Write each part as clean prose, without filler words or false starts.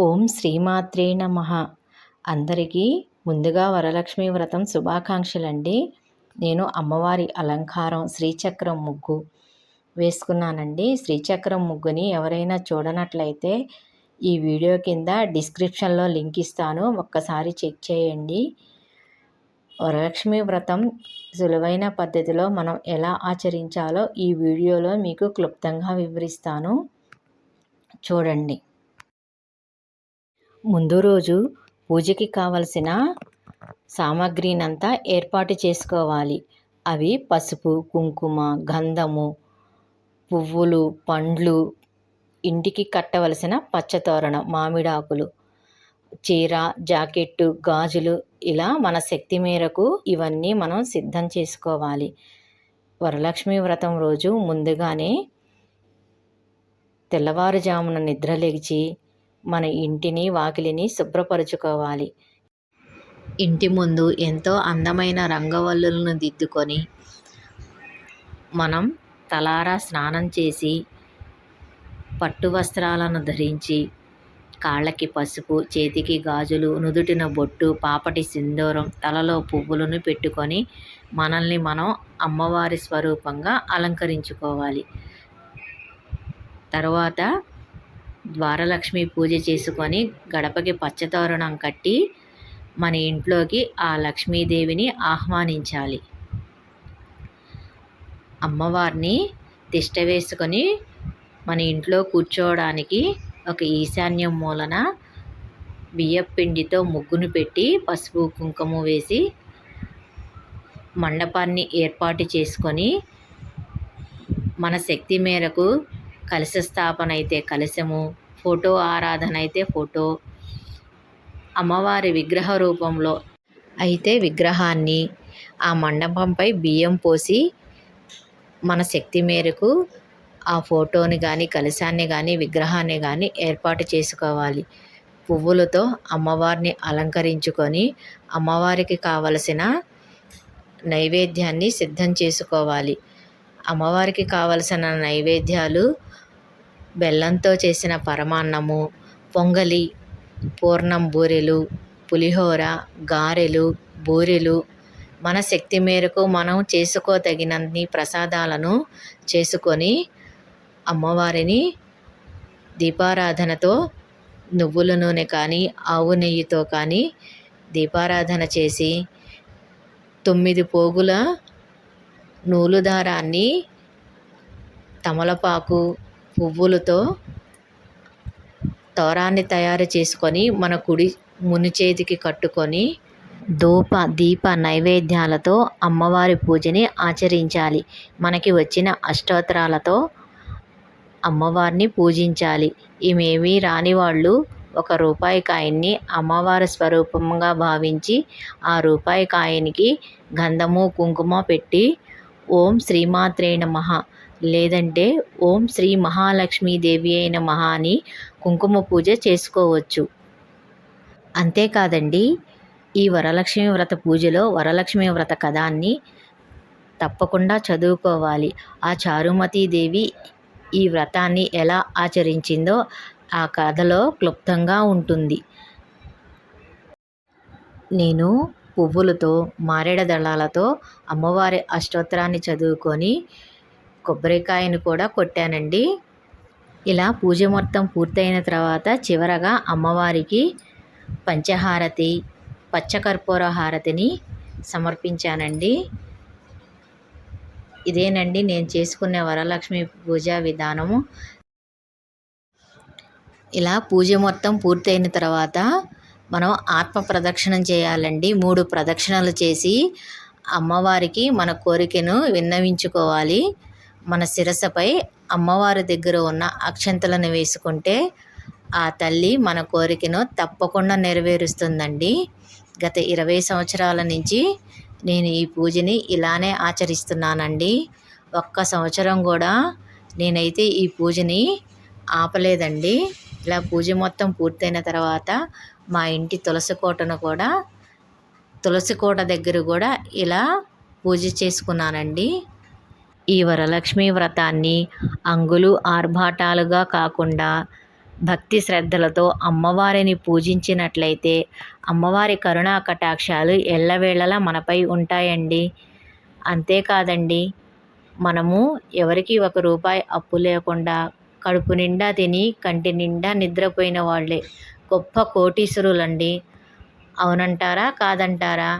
ఓం శ్రీమాత్రే నమః. అందరికీ ముందుగా వరలక్ష్మి వ్రతం శుభాకాంక్షలండి. నేను అమ్మవారి అలంకారం శ్రీచక్రం ముగ్గు వేసుకున్నానండి. శ్రీచక్రం ముగ్గుని ఎవరైనా చూడనట్లయితే ఈ వీడియో కింద డిస్క్రిప్షన్లో లింక్ ఇస్తాను, ఒక్కసారి చెక్ చేయండి. వరలక్ష్మి వ్రతం సులువైన పద్ధతిలో మనం ఎలా ఆచరించాలో ఈ వీడియోలో మీకు క్లుప్తంగా వివరిస్తాను, చూడండి. ముందు రోజు పూజకి కావలసిన సామాగ్రినంతా ఏర్పాటు చేసుకోవాలి. అవి పసుపు, కుంకుమ, గంధము, పువ్వులు, పండ్లు, ఇంటికి కట్టవలసిన పచ్చతోరణం, మామిడాకులు, చీర, జాకెట్టు, గాజులు, ఇలా మన శక్తి మేరకు ఇవన్నీ మనం సిద్ధం చేసుకోవాలి. వరలక్ష్మి వ్రతం రోజు ముందుగానే తెల్లవారుజామున నిద్రలేచి మన ఇంటిని వాకిలిని శుభ్రపరుచుకోవాలి. ఇంటి ముందు ఎంతో అందమైన రంగవల్లులను దిద్దుకొని మనం తలారా స్నానం చేసి పట్టు వస్త్రాలను ధరించి కాళ్ళకి పసుపు, చేతికి గాజులు, నుదుటిన బొట్టు, పాపటి సింధూరం, తలలో పువ్వులను పెట్టుకొని మనల్ని మనం అమ్మవారి స్వరూపంగా అలంకరించుకోవాలి. తర్వాత ద్వారలక్ష్మి పూజ చేసుకొని గడపకి పచ్చతోరణం కట్టి మన ఇంట్లోకి ఆ లక్ష్మీదేవిని ఆహ్వానించాలి. అమ్మవారిని తిష్ట వేసుకొని మన ఇంట్లో కూర్చోవడానికి ఒక ఈశాన్యం మూలన బియ్యపిండితో ముగ్గును పెట్టి పసుపు కుంకుమ వేసి మండపాన్ని ఏర్పాటు చేసుకొని మన శక్తి మేరకు కలశ స్థాపన అయితే కలశము, ఫోటో ఆరాధన అయితే ఫోటో, అమ్మవారి విగ్రహ రూపంలో అయితే విగ్రహాన్ని ఆ మండపంపై బియ్యం పోసి మన శక్తి మేరకు ఆ ఫోటోని కానీ కలశాన్ని కానీ విగ్రహాన్ని కానీ ఏర్పాటు చేసుకోవాలి. పువ్వులతో అమ్మవారిని అలంకరించుకొని అమ్మవారికి కావలసిన నైవేద్యాన్ని సిద్ధం చేసుకోవాలి. అమ్మవారికి కావలసిన నైవేద్యాలు బెల్లంతో చేసిన పరమాన్నము, పొంగలి, పూర్ణం బూరెలు, పులిహోర, గారెలు, బూరెలు, మన శక్తి మేరకు మనం చేసుకోదగినన్ని ప్రసాదాలను చేసుకొని అమ్మవారిని దీపారాధనతో నువ్వుల నూనె కానీ ఆవు నెయ్యితో కానీ దీపారాధన చేసి 9 పోగుల నూలు దారాన్ని తమలపాకు పువ్వులతో తోరాన్ని తయారు చేసుకొని మన కుడి ముని చేతికి కట్టుకొని దీప నైవేద్యాలతో అమ్మవారి పూజని ఆచరించాలి. మనకి వచ్చిన అష్టోత్తరాలతో అమ్మవారిని పూజించాలి. ఇవేమీ రాని వాళ్ళు ఒక రూపాయి కాయిన్ని అమ్మవారి స్వరూపంగా భావించి ఆ రూపాయి కాయినికి గంధము కుంకుమ పెట్టి ఓం శ్రీమాత్రే నమః లేదంటే ఓం శ్రీ మహాలక్ష్మీదేవి అయిన మహా అని కుంకుమ పూజ చేసుకోవచ్చు. అంతేకాదండి, ఈ వరలక్ష్మి వ్రత పూజలో వరలక్ష్మి వ్రత కథాన్ని తప్పకుండా చదువుకోవాలి. ఆ చారుమతీదేవి ఈ వ్రతాన్ని ఎలా ఆచరించిందో ఆ కథలో క్లుప్తంగా ఉంటుంది. నేను పువ్వులతో మారేడు దళాలతో అమ్మవారి అష్టోత్తరాన్ని చదువుకొని కొబ్బరికాయను కూడా కొట్టానండి. ఇలా పూజ మొత్తం పూర్తయిన తర్వాత చివరగా అమ్మవారికి పంచహారతి, పచ్చకర్పూర హారతిని సమర్పించానండి. ఇదేనండి నేను చేసుకునే వరలక్ష్మి పూజా విధానము. ఇలా పూజ మొత్తం పూర్తయిన తర్వాత మనం ఆత్మ ప్రదక్షిణం చేయాలండి. 3 ప్రదక్షిణలు చేసి అమ్మవారికి మన కోరికను విన్నవించుకోవాలి. మన శిరస్సుపై అమ్మవారి దగ్గర ఉన్న అక్షంతలను వేసుకుంటే ఆ తల్లి మన కోరికను తప్పకుండా నెరవేరుస్తుందండి. గత 20 సంవత్సరాల నుంచి నేను ఈ పూజని ఇలానే ఆచరిస్తున్నానండి. ఒక్క సంవత్సరం కూడా నేనైతే ఈ పూజని ఆపలేదండి. ఇలా పూజ మొత్తం పూర్తయిన తర్వాత మా ఇంటి తులసి కోట దగ్గర కూడా ఇలా పూజ చేసుకున్నానండి. ఈ వరలక్ష్మి వ్రతాన్ని అంగులు ఆర్భాటాలుగా కాకుండా భక్తి శ్రద్ధలతో అమ్మవారిని పూజించినట్లయితే అమ్మవారి కరుణా కటాక్షాలు ఎల్లవేళలా మనపై ఉంటాయండి. అంతేకాదండి, మనము ఎవరికి ₹1 అప్పు లేకుండా కడుపు నిండా తిని కంటి నిండా నిద్రపోయిన వాళ్ళే గొప్ప కోటీశ్వరులండి. అవునంటారా కాదంటారా?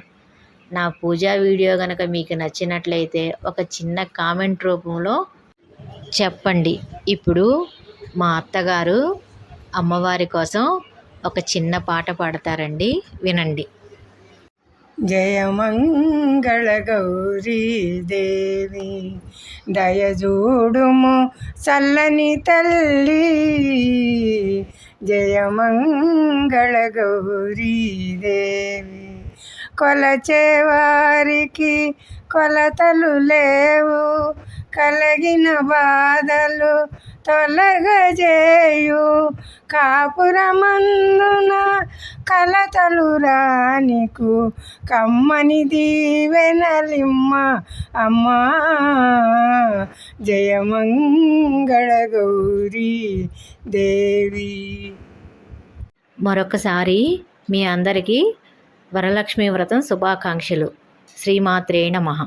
నా పూజా వీడియో కనుక మీకు నచ్చినట్లయితే ఒక చిన్న కామెంట్ రూపంలో చెప్పండి. ఇప్పుడు మా అత్తగారు అమ్మవారి కోసం ఒక చిన్న పాట పాడతారండి, వినండి. జయమంగళ గౌరీ దేవి దయజూడుము చల్లని తల్లి. జయమంగళ గౌరీ దేవి కొలచేవారికి కొలతలు లేవు, కలిగిన బాధలు తొలగజేయు. కాపురమందున కలతలు రానికు కమ్మని దీవెనలిమ్మ అమ్మా. జయమంగళ గౌరీ దేవి. మరొకసారి మీ అందరికీ వరలక్ష్మి వ్రతం శుభాకాంక్షలు. శ్రీమాత్రే నమః.